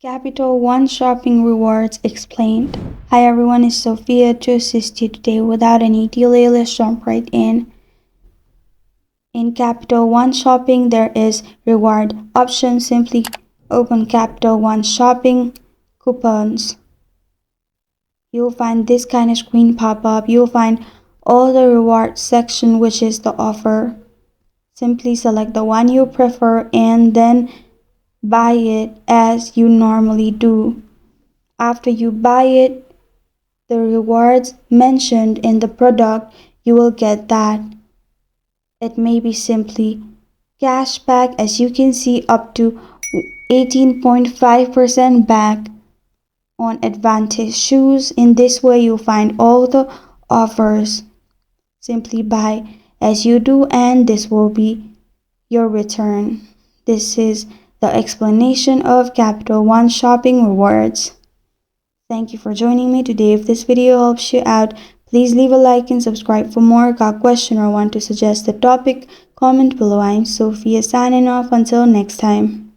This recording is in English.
Capital One Shopping Rewards explained. Hi everyone, it's Sophia to assist you today. Without any delay, let's jump right in. In Capital One Shopping, there is reward option. Simply open Capital One Shopping coupons. You'll find this kind of screen pop up. You'll find all the rewards section, which is the offer. Simply select the one you prefer and then buy it as you normally do. After you buy it, the rewards mentioned in the product, you will get that. It may be simply cashback, as you can see, up to 18.5% back on Advantage shoes. In this way, you'll find all the offers. Simply buy as you do, and this will be your return. This is the explanation of Capital One Shopping Rewards. Thank you for joining me today. If this video helps you out, please leave a like and subscribe for more. Got a question or want to suggest a topic? Comment below. I'm Sophia signing off. Until next time.